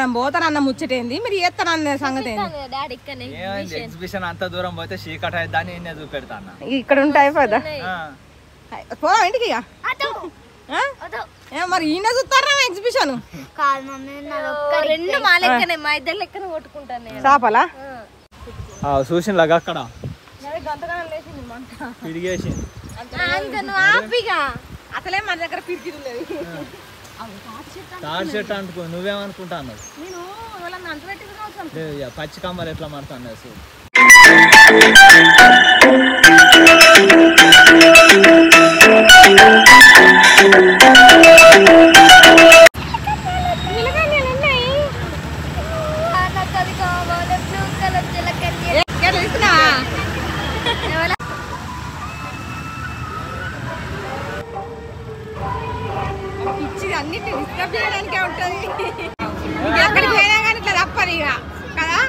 మనం పోతానన్న ముచ్చటేంది, మీరు చేస్తానన్న సంగతి ఎగ్జిబిషన్ అంత దూరం పోతే చీకట దాన్ని నేనే చూపెడతాను. ఇక్కడ ఉంటే అయిపోదా? పోదాం ఇంటికి ఇక. మరి ఈయన చూస్తారా ఎగ్జిబిషన్? రెండు మా లెక్కనే, మా ఇద్దరు లెక్కనే కొట్టుకుంటాను. చేపలా చూసిన అక్కడ తిరిగేసి అసలే మన దగ్గర పిరికి తాడి చెట్టు అంటుకో. నువ్వేమనుకుంటాను? పచ్చి కమ్మలు ఎట్లా మారుతాను అసలు. అన్నిటిని డిస్టర్బ్ చేయడానికే ఉంటుంది. ఎక్కడికి పోయినా కానీ ఇట్లా తప్పదు ఇక కదా.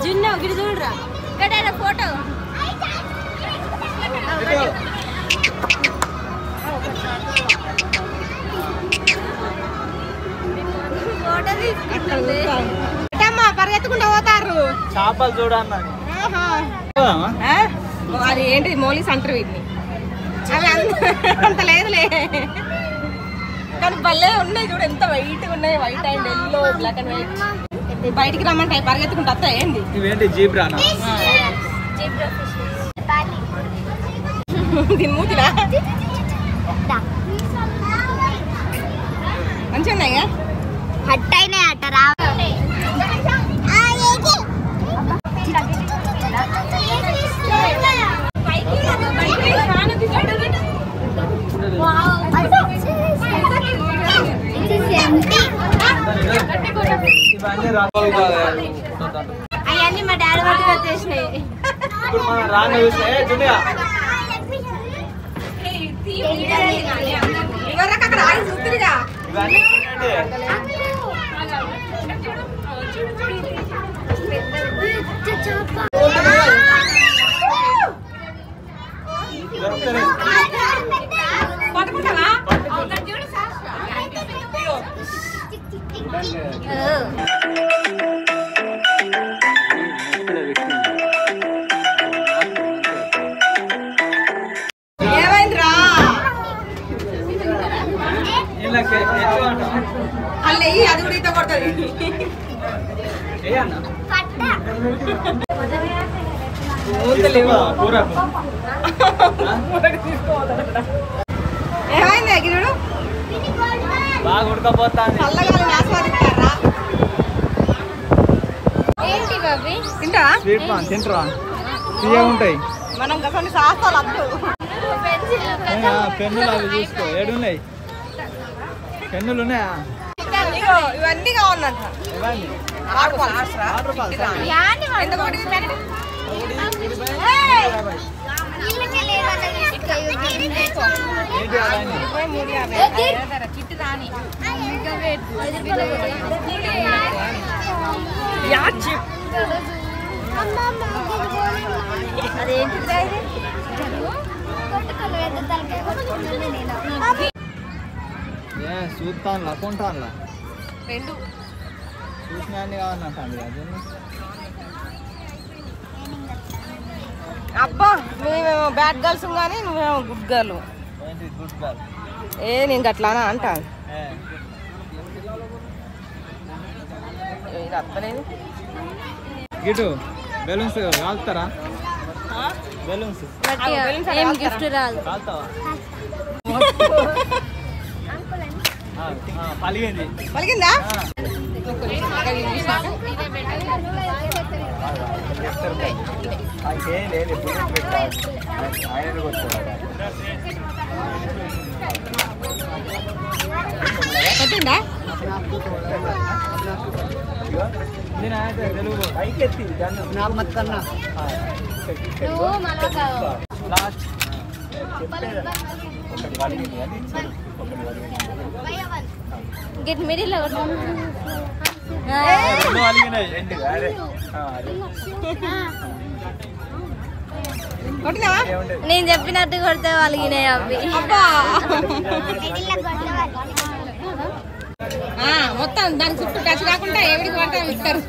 జిన్న గిడి చూడరా ఫోటో. పరిగెత్తుకుంటూ పోతారు. చేపలు చూడన్నా అది ఏంటి మోలీస్ అంటారు వీటిని. అవి అంత లేదులే కానీ భలే ఉన్నాయి చూడు, ఎంత వైట్ ఉన్నాయి. White and yellow, black and white. బయటికి రమ్మంటే పరిగెత్తుకుంటూ వస్తాయి. ఏంటి ఇవేంటి జీబ్రానా? దీని మూతినా మంచిగా ఉన్నాయి. హట్ అయినాయి అట రా. అవన్నీ మా డాడీ పట్టుకు వచ్చేసినాయి. అక్కడ ఆగి చూస్తురుగా. పట్టుకుంటావా? ఏమైందిరా? అల్లే అది కూడా ఈత కొడుతుంది. ఏమైంది గిరుడు? బాగా ఉడకపోతాను. చల్లగాలిని ఆస్వాదిస్తారా? ఏంటి బాబీ? తింటా స్వీట్ పాన్ తింటరా? తీయ ఉంటాయి. మనం కొన్ని శాస్త్రాలు అద్దు. పెన్నులు అవి చూసుకో. ఏడున్నాయి పెన్నులు? ఉన్నాయా? ఇవన్నీ కావాలంట. చూస్తాను కొంటాను. రెండు చూసిన అన్ని కావాలంటాను. అబ్బా మేమేమో బ్యాడ్ గర్ల్స్ కానీ నువ్వేమో గుడ్ గర్ల్. గుడ్ గర్ల్ నేను అట్లానా అంటాను. ఇది అత్తలేదు. గిటు బెలూన్స్ కాలుతారా? బెలూన్స్ ఏం గిఫ్ట్ రాదు. కాలుతావా? పలిగింది. పలిగిందా? పట్టిందా? తెలుగు పైకెత్తి గెట్ మిడిల్ కొట్టినావా? నేను చెప్పినట్టు కొడితే వాళ్ళకి అవి అబ్బా మొత్తం దాని చుట్టూ టచ్ కాకుండా ఎవరికి పడితే ఇస్తారు.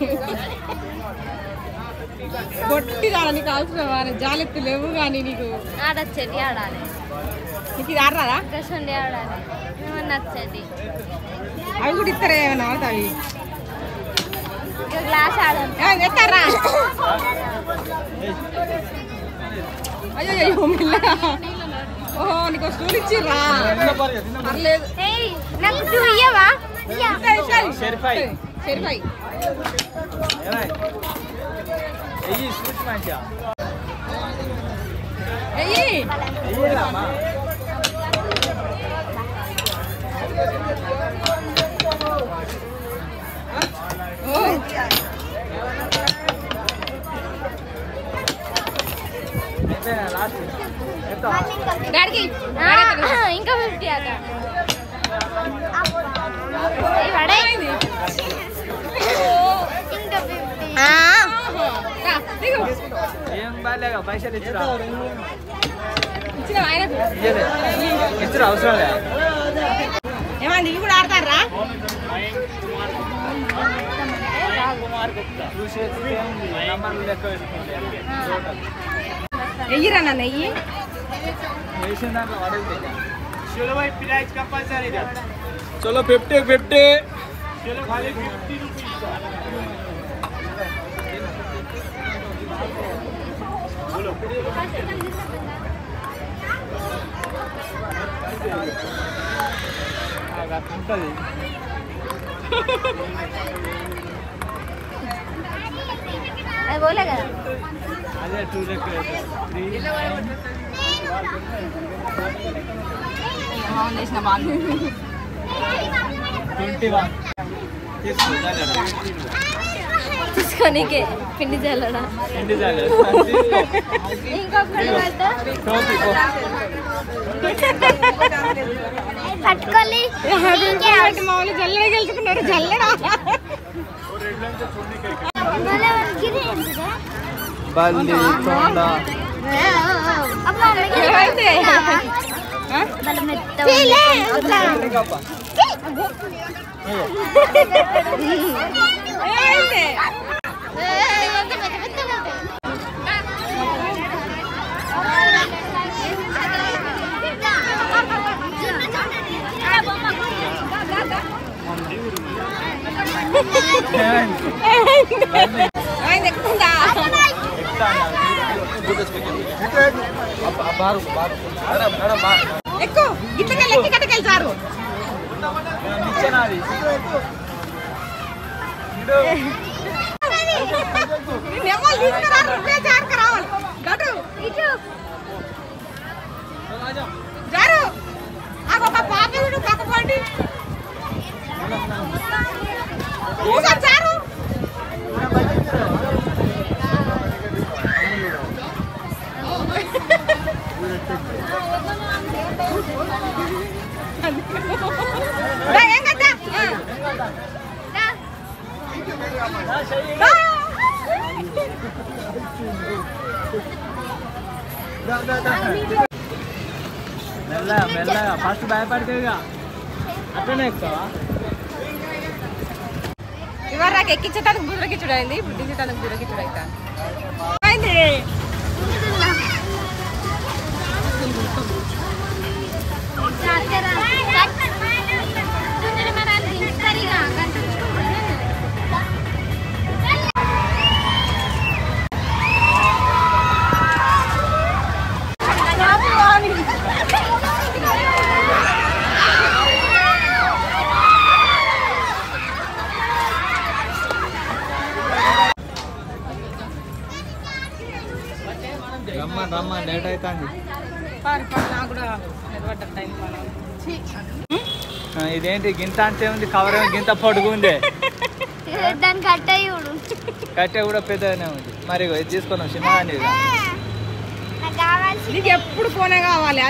కొట్టి కాదు నీకు అవసరం జాలెత్తు లేవు కానీ నీకు ఆడొచ్చేది ఆడాలి. నీకు ఇది ఆడరాదా? కసండి ఆడాలి నచ్చేది. అవి కూడా ఇస్తారా ఏమైనా ఆడతా అవి గ్లాస్ ఆడాలి ఎత్తారా? అయ్యో అయ్యో మెల్లగా. ఓహో నీకు స్టూల్ ఇచ్చిర్రా? పర్లేదు. నాకు టూ ఇయ్యవా? సరిపోయి డాడీకి ఇంకా 50 అక్క పైసలు ఇచ్చిన ఆయనకు ఇచ్చిన అవసరం లేదు. ఏమంది ఇవి కూడా ఆడతారా? వెయ్యిరా నన్ను వెయ్యి. చలో 50 ఉంటుంది. అది పోలే కదా. అదే 2 లెక్క 3 చేసిన వాళ్ళు 21 తీసుకోనీకే పిండి చల్లడా ఇంకొకటి పట్టుకోవాలి. మామూలు జల్లెడ గెలుచుకున్నారు. జల్లెడా బల్లి తొండ ఏమైతే ఎక్కుందా? ఎక్కువ గిట్లకెళ్ళి ఎక్కి కట్టకెళ్తారు. రావాలి జారు పాప పక్కపోండి చారు. ఏం కదా మెల్లగా మెల్లగా ఫస్ట్ భయపడితేగా అట్లనే ఎక్కువ ఇవాళ నాకు ఎక్కించడానికి బుర్రకిచ్చుడు అయింది. ఇప్పుడు దించడానికి బుర్రకిచ్చుడు అవుతా అయింది. రమ్మా లేట్ అవుతుంది. ఇదేంటి గింత అంతే ఉంది, కవర్ ఏమో గింత పొడుగు ఉంది, కట్టె కూడా పెద్దగానే ఉంది. మరి ఇది తీసుకున్నాం చిన్నగా నీకు ఎప్పుడు ఫోనే కావాలి.